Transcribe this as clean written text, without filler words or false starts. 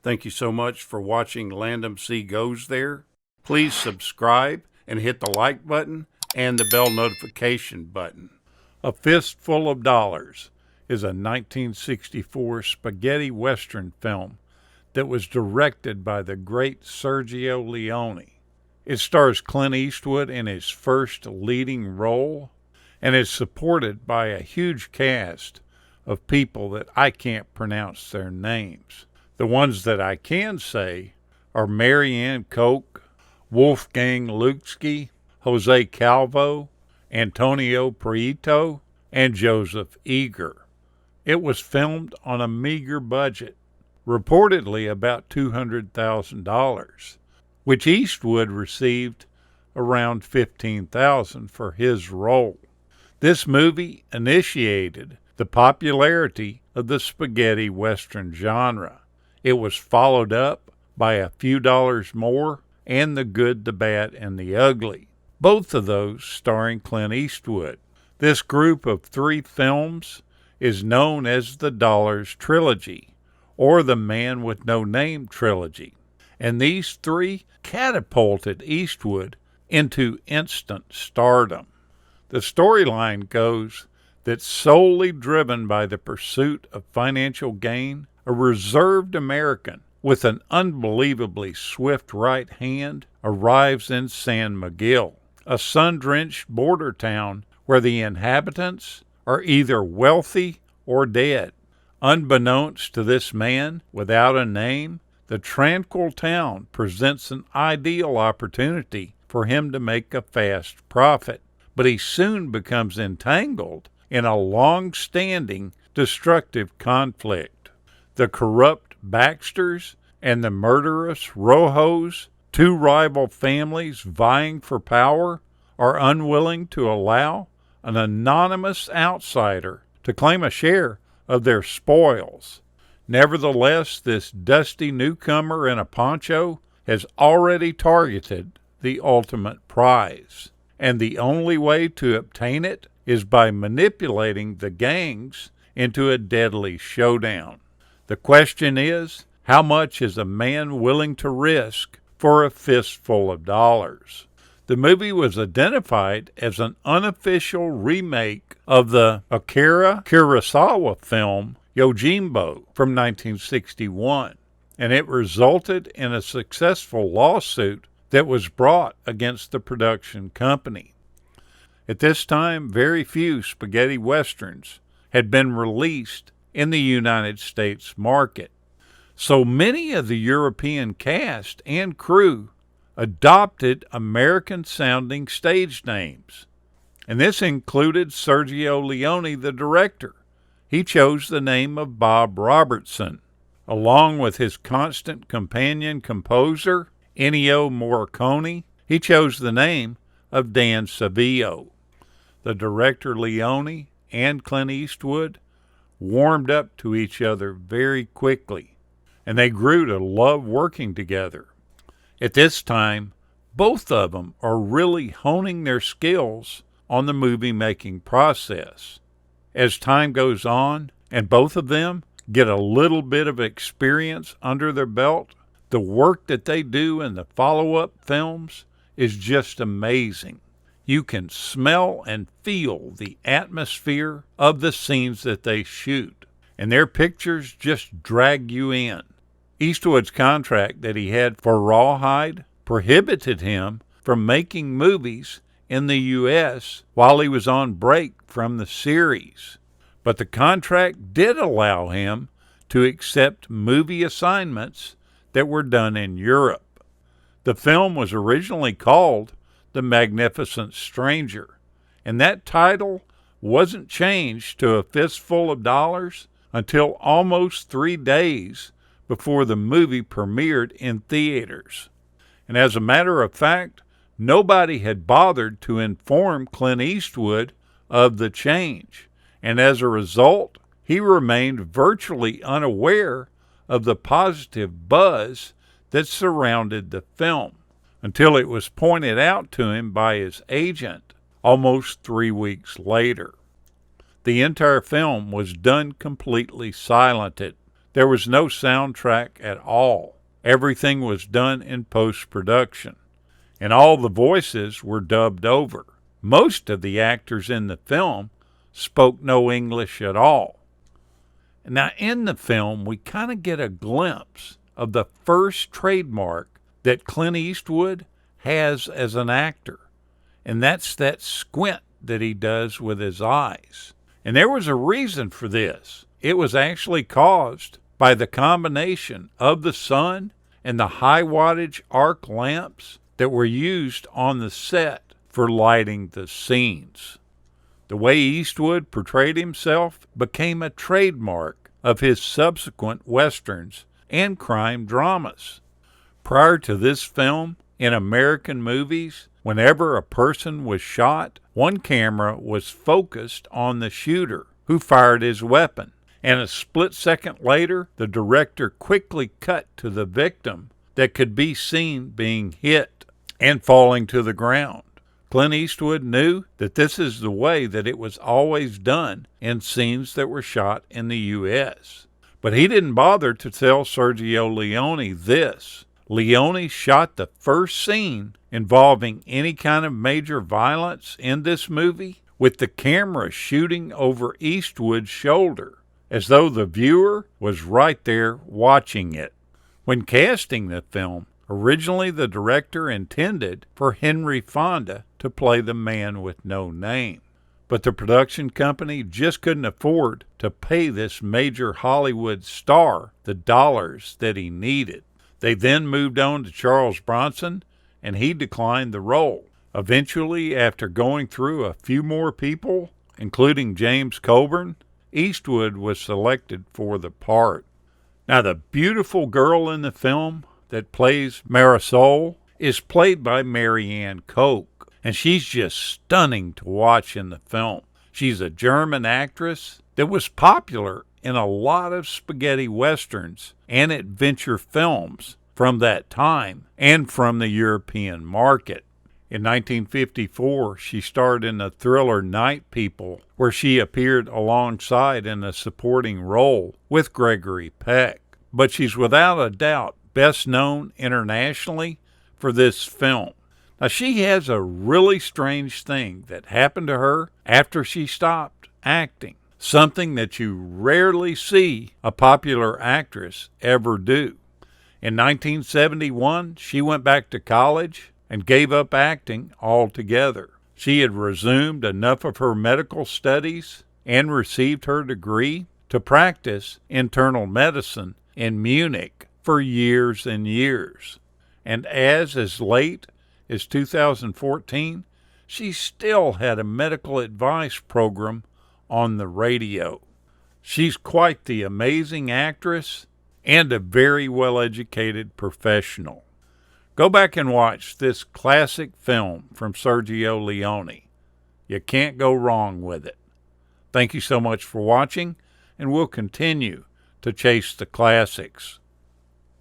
Thank you so much for watching Landumc Goes There. Please subscribe and hit the like button and the bell notification button. A Fistful of Dollars is a 1964 spaghetti western film that was directed by the great Sergio Leone. It stars Clint Eastwood in his first leading role and is supported by a huge cast of people that I can't pronounce their names. The ones that I can say are Marianna, Koch, Wolfgang Lutzke, Jose Calvo, Antonio Prieto, and Joseph Eager. It was filmed on a meager budget, reportedly about $200,000, which Eastwood received around $15,000 for his role. This movie initiated the popularity of the spaghetti western genre. It was followed up by A Few Dollars More and The Good, the Bad, and the Ugly, both of those starring Clint Eastwood. This group of 3 films is known as the Dollars Trilogy, or the Man with No Name Trilogy, and these 3 catapulted Eastwood into instant stardom. The storyline goes that, solely driven by the pursuit of financial gain, a reserved American with an unbelievably swift right hand arrives in San Miguel, a sun-drenched border town where the inhabitants are either wealthy or dead. Unbeknownst to this man without a name, the tranquil town presents an ideal opportunity for him to make a fast profit, but he soon becomes entangled in a long-standing destructive conflict. The corrupt Baxters and the murderous Rojos, 2 rival families vying for power, are unwilling to allow an anonymous outsider to claim a share of their spoils. Nevertheless, this dusty newcomer in a poncho has already targeted the ultimate prize, and the only way to obtain it is by manipulating the gangs into a deadly showdown. The question is, how much is a man willing to risk for a fistful of dollars? The movie was identified as an unofficial remake of the Akira Kurosawa film Yojimbo from 1961, and it resulted in a successful lawsuit that was brought against the production company. At this time, very few spaghetti westerns had been released in the United States market, so many of the European cast and crew adopted American-sounding stage names, and this included Sergio Leone, the director. He chose the name of Bob Robertson, along with his constant companion composer, Ennio Morricone. He chose the name of Dan Savio. The director Leone and Clint Eastwood warmed up to each other very quickly, and they grew to love working together. At this time, both of them are really honing their skills on the movie-making process. As time goes on, and both of them get a little bit of experience under their belt, the work that they do in the follow-up films is just amazing. You can smell and feel the atmosphere of the scenes that they shoot, and their pictures just drag you in. Eastwood's contract that he had for Rawhide prohibited him from making movies in the U.S. while he was on break from the series, but the contract did allow him to accept movie assignments that were done in Europe. The film was originally called The Magnificent Stranger, and that title wasn't changed to A Fistful of Dollars until almost 3 days before the movie premiered in theaters. And as a matter of fact, nobody had bothered to inform Clint Eastwood of the change, and as a result, he remained virtually unaware of the positive buzz that surrounded the film, until it was pointed out to him by his agent almost 3 weeks later. The entire film was done completely silented. There was no soundtrack at all. Everything was done in post-production, and all the voices were dubbed over. Most of the actors in the film spoke no English at all. Now, in the film, we kind of get a glimpse of the first trademark that Clint Eastwood has as an actor, and that's that squint that he does with his eyes. And there was a reason for this. It was actually caused by the combination of the sun and the high wattage arc lamps that were used on the set for lighting the scenes. The way Eastwood portrayed himself became a trademark of his subsequent westerns and crime dramas. Prior to this film, in American movies, whenever a person was shot, one camera was focused on the shooter who fired his weapon, and a split second later, the director quickly cut to the victim that could be seen being hit and falling to the ground. Clint Eastwood knew that this is the way that it was always done in scenes that were shot in the U.S. But he didn't bother to tell Sergio Leone this. Leone shot the first scene involving any kind of major violence in this movie with the camera shooting over Eastwood's shoulder, as though the viewer was right there watching it. When casting the film, originally the director intended for Henry Fonda to play the man with no name. But the production company just couldn't afford to pay this major Hollywood star the dollars that he needed. They then moved on to Charles Bronson, and he declined the role. Eventually, after going through a few more people, including James Coburn, Eastwood was selected for the part. Now, the beautiful girl in the film that plays Marisol is played by Marianna Koch, and she's just stunning to watch in the film. She's a German actress that was popular in a lot of spaghetti westerns and adventure films from that time and from the European market. In 1954, she starred in the thriller Night People, where she appeared alongside in a supporting role with Gregory Peck. But she's without a doubt best known internationally for this film. Now, she has a really strange thing that happened to her after she stopped acting, something that you rarely see a popular actress ever do. In 1971, she went back to college and gave up acting altogether. She had resumed enough of her medical studies and received her degree to practice internal medicine in Munich for years and years. And as late as 2014, she still had a medical advice program on the radio. She's quite the amazing actress and a very well-educated professional. Go back and watch this classic film from Sergio Leone. You can't go wrong with it. Thank you so much for watching, and we'll continue to chase the classics.